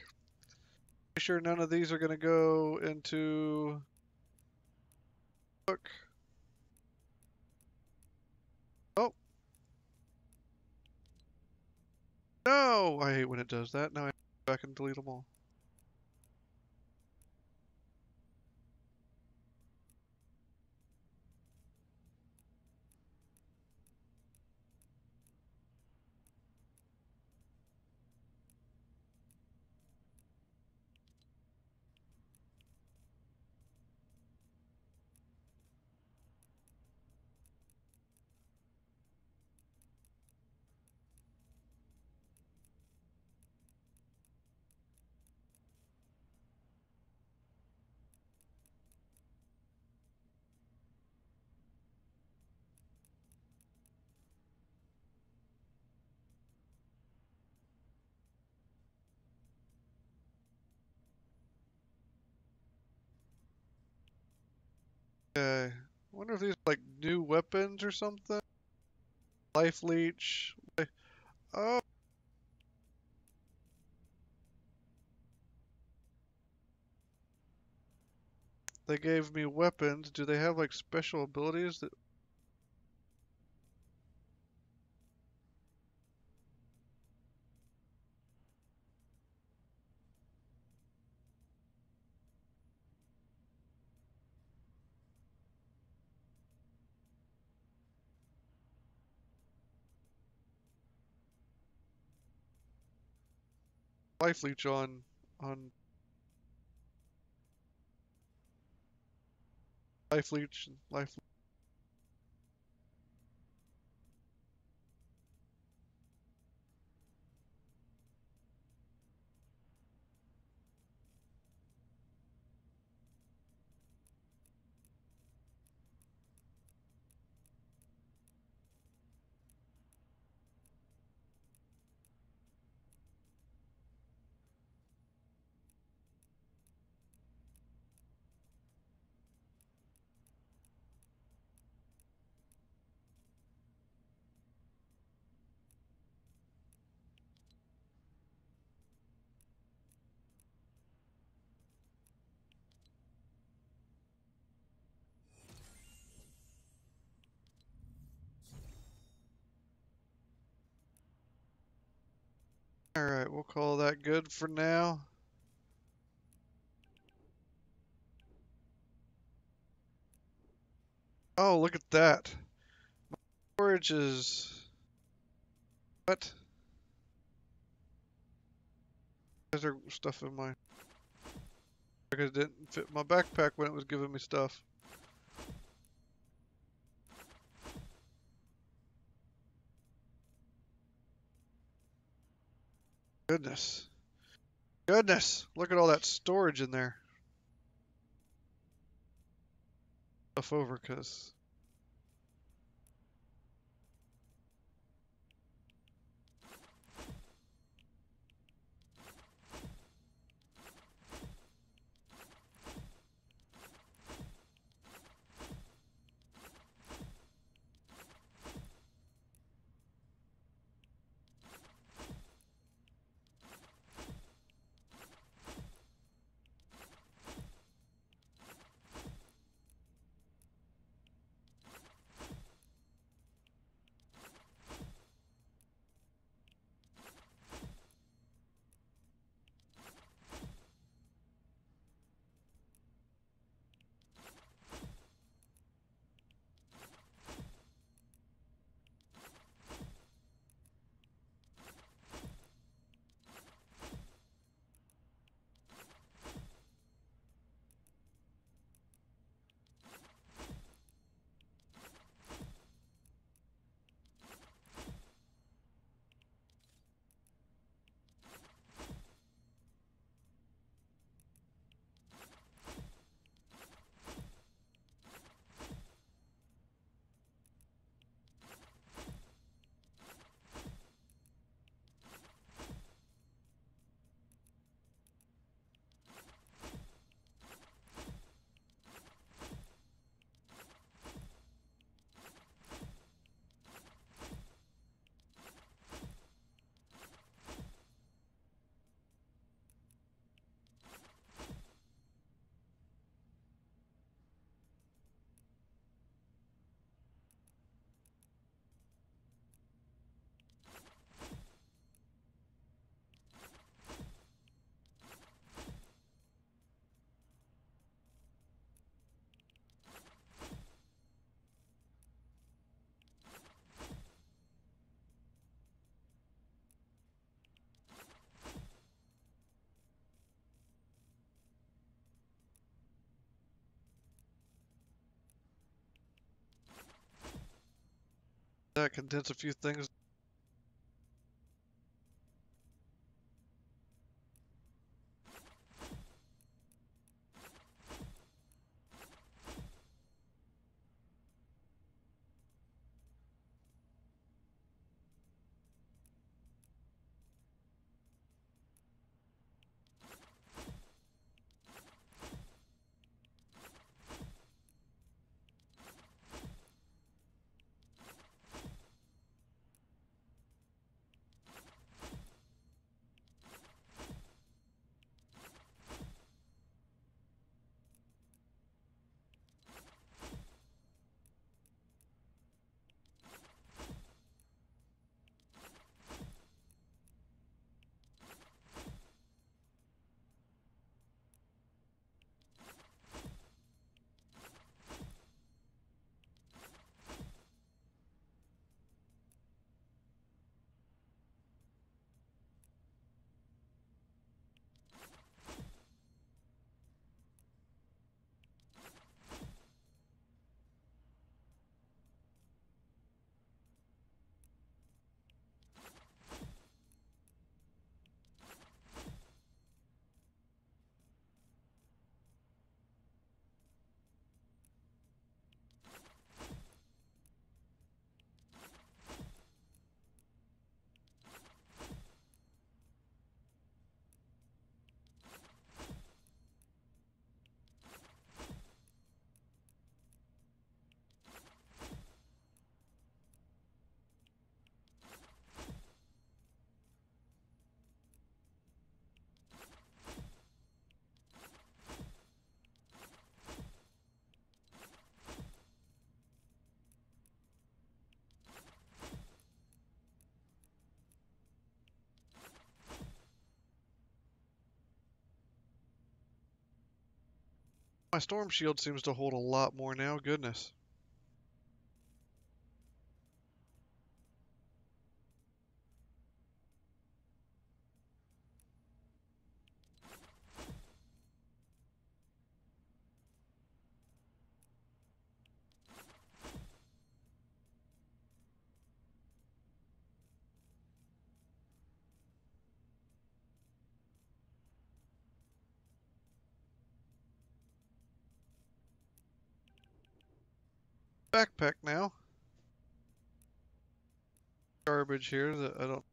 Make sure none of these are going to go into book. Oh. No! I hate when it does that. Now I have to go back and delete them all. Okay. I wonder if these are like new weapons or something. Life leech. Oh. They gave me weapons. Do they have like special abilities that... Life leech on life leech and life. Alright, we'll call that good for now. Oh, look at that. My storage is... What? Is there stuff in my... Because it didn't fit my backpack when it was giving me stuff. Goodness. Goodness! Look at all that storage in there. Stuff over, cause... That condense a few things. My storm shield seems to hold a lot more now. Goodness. Backpack now. Garbage here that I don't.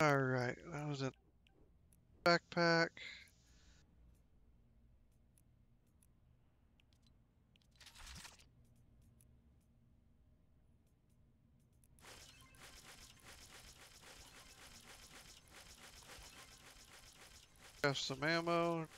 Alright, that was it. Backpack. Have some ammo.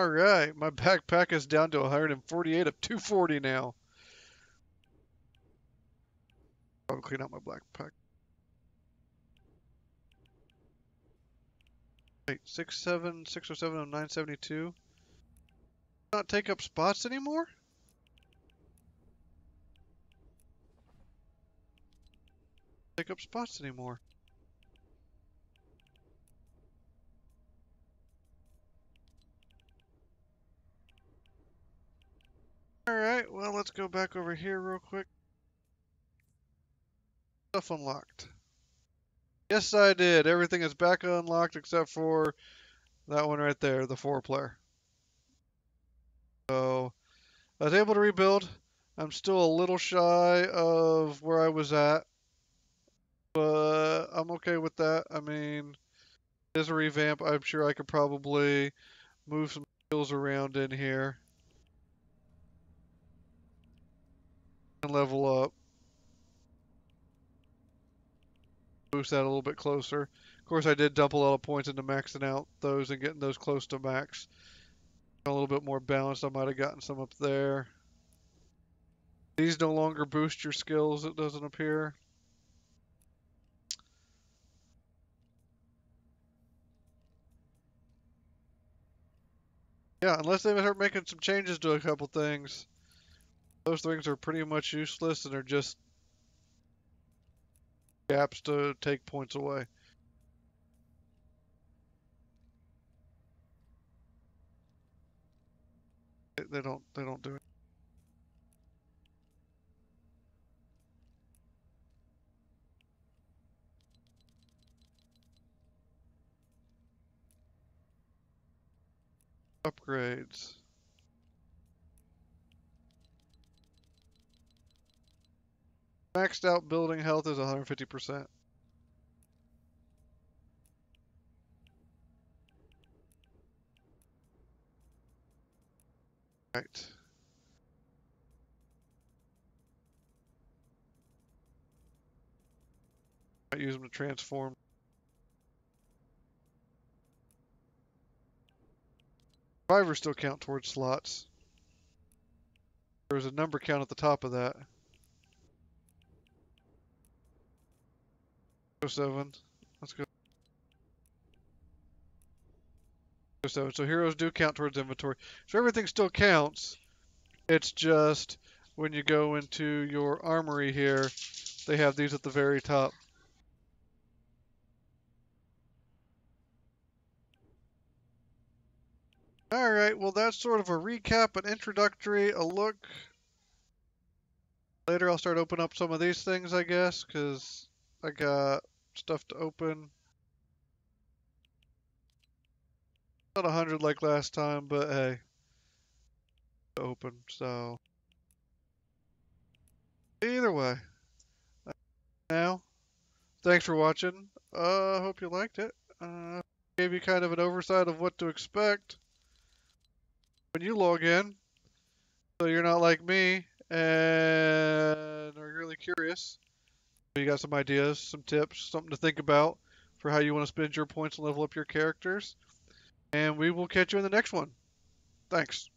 Alright, my backpack is down to 148 of 240 now. I'll clean out my backpack. Wait, 607 of 972. Not take up spots anymore? take up spots anymore. Alright, well, let's go back over here real quick. Stuff unlocked. Yes, I did. Everything is back unlocked except for that one right there, the 4-player. So, I was able to rebuild. I'm still a little shy of where I was at, but I'm okay with that. I mean, it is a revamp. I'm sure I could probably move some skills around in here and level up. Boost that a little bit closer. Of course, I did dump a lot of points into maxing out those and getting those close to max. A little bit more balanced. I might have gotten some up there. These no longer boost your skills, it doesn't appear. Yeah, unless they start making some changes to a couple things. Those things are pretty much useless and are just gaps to take points away. They don't do it. Upgrades. Maxed out building health is 150%. Right. Might use them to transform. Survivors still count towards slots. There's a number count at the top of that. 7. Let's go. 7. So heroes do count towards inventory. So everything still counts. It's just when you go into your armory here, they have these at the very top. Alright, well that's sort of a recap, an introductory, a look. Later I'll start opening up some of these things, I guess, because I got stuff to open. Not 100 like last time, but hey, open, so. Either way. Now, thanks for watching. Hope you liked it. Gave you kind of an oversight of what to expect when you log in, so you're not like me and are really curious. You got some ideas, some tips, something to think about for how you want to spend your points and level up your characters. And we will catch you in the next one. Thanks.